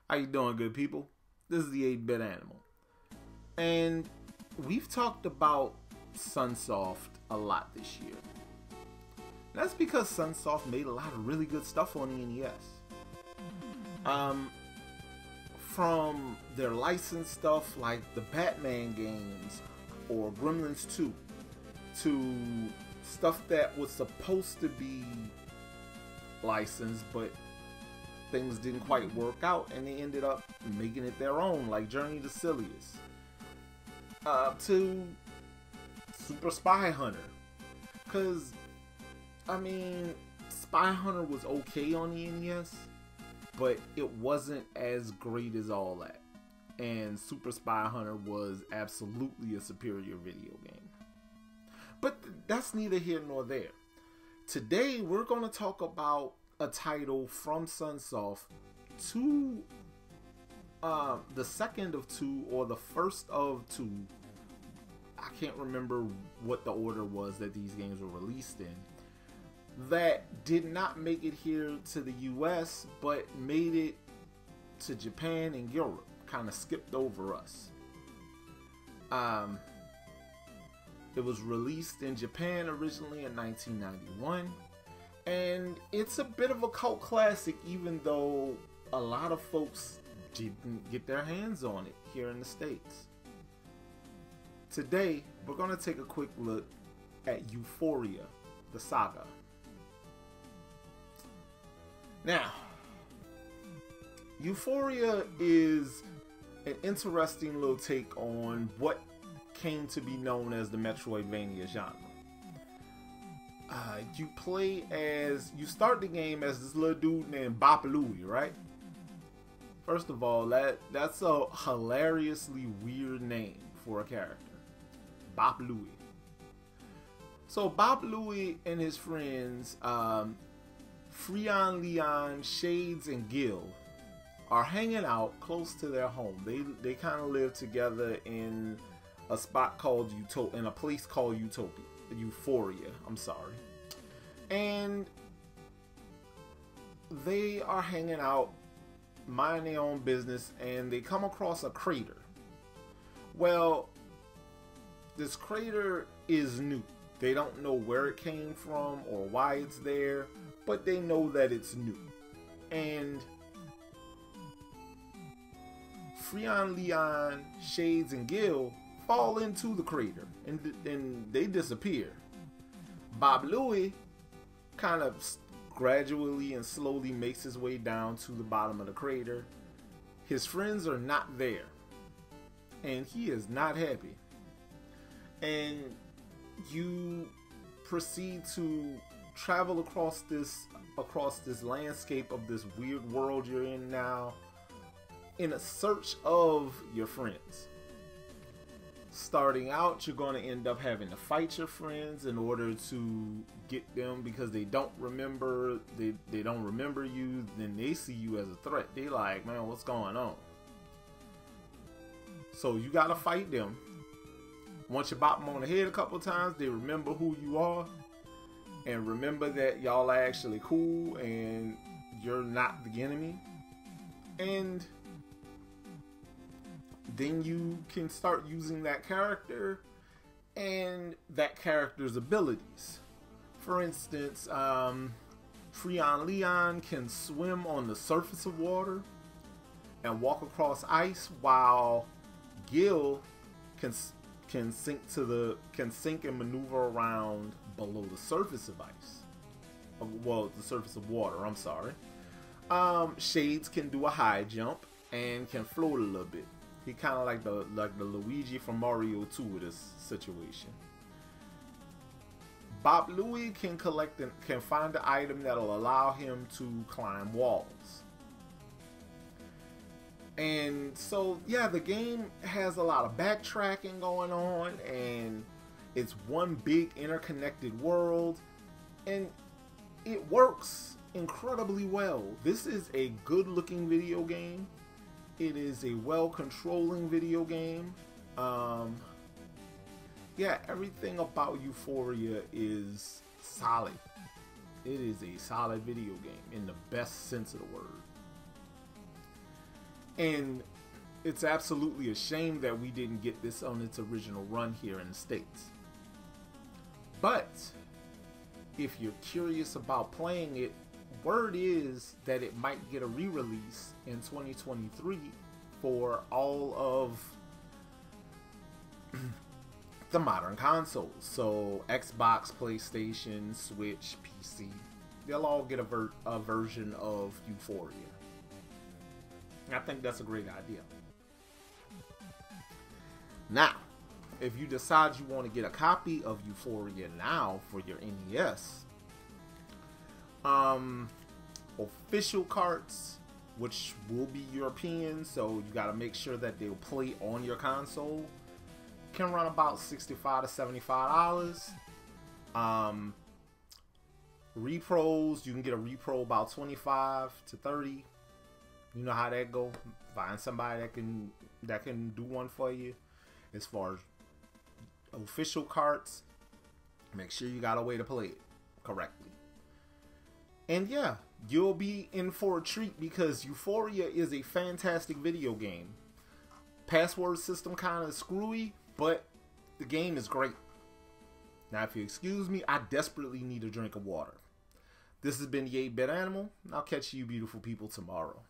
How you doing, good people? This is the 8-Bit Animal. And we've talked about Sunsoft a lot this year. That's because Sunsoft made a lot of really good stuff on the NES. From their licensed stuff like the Batman games or Gremlins 2 to stuff that was supposed to be licensed but things didn't quite work out and they ended up making it their own, like Journey to Silius, to Super Spy Hunter. Because, I mean, Spy Hunter was okay on the NES, but it wasn't as great as all that. And Super Spy Hunter was absolutely a superior video game. But that's neither here nor there. Today, we're going to talk about a title from Sunsoft, the second of two or the first of two. I can't remember what the order was that these games were released in, that did not make it here to the US but made it to Japan and Europe, kind of skipped over us. It was released in Japan originally in 1991. And it's a bit of a cult classic, even though a lot of folks didn't get their hands on it here in the States. Today, we're going to take a quick look at Ufouria, the Saga. Now, Ufouria is an interesting little take on what came to be known as the Metroidvania genre. You start the game as this little dude named Bop Louie, right? First of all, that's a hilariously weird name for a character. Bop Louie. So Bop Louie and his friends, Freon, Leon, Shades, and Gil, are hanging out close to their home. They kind of live together in a spot called in a place called Ufouria, I'm sorry. And they are hanging out, minding their own business, and they come across a crater. Well, this crater is new. They don't know where it came from or why it's there, but they know that it's new. And Freon, Leon, Shades, and Gil fall into the crater and they disappear. Bob Louie kind of gradually and slowly makes his way down to the bottom of the crater. His friends are not there and he is not happy. And you proceed to travel across this landscape of this weird world you're in now in a search of your friends. Starting out, you're going to end up having to fight your friends in order to get them, because they don't remember you. Then they see you as a threat. They like, man, what's going on? So you got to fight them. Once you bop them on the head a couple times, they remember who you are and remember that y'all are actually cool and you're not the enemy. And then you can start using that character and that character's abilities. For instance, Freon Leon can swim on the surface of water and walk across ice, while Gil can sink and maneuver around below the surface of ice. Well, the surface of water, I'm sorry. Shades can do a high jump and can float a little bit. He kind of like the Luigi from Mario 2 with this situation. Bop Louie can find an item that'll allow him to climb walls. And so, yeah, the game has a lot of backtracking going on, and it's one big interconnected world, and it works incredibly well. This is a good looking video game. It is a well-controlling video game. Yeah, everything about Ufouria is solid. It is a solid video game in the best sense of the word. And it's absolutely a shame that we didn't get this on its original run here in the States. But if you're curious about playing it, word is that it might get a re-release in 2023 for all of the modern consoles. So Xbox, PlayStation, Switch, PC, they'll all get a version of Ufouria. I think that's a great idea. Now, if you decide you want to get a copy of Ufouria now for your NES, official carts, which will be European, so you got to make sure that they'll play on your console, can run about $65 to $75. Repros, you can get a repro about $25 to $30. You know how that go. Find somebody that can do one for you. As far as official carts, make sure you got a way to play it correctly. And yeah, you'll be in for a treat because Ufouria is a fantastic video game. Password system kind of screwy, but the game is great. Now, if you excuse me, I desperately need a drink of water. This has been the 8-Bit Animal. I'll catch you beautiful people tomorrow.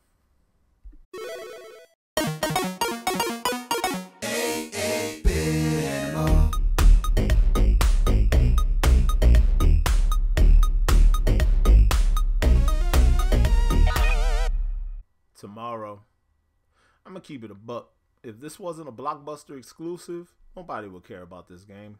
Tomorrow, I'm gonna keep it a buck. If this wasn't a Blockbuster exclusive, nobody would care about this game.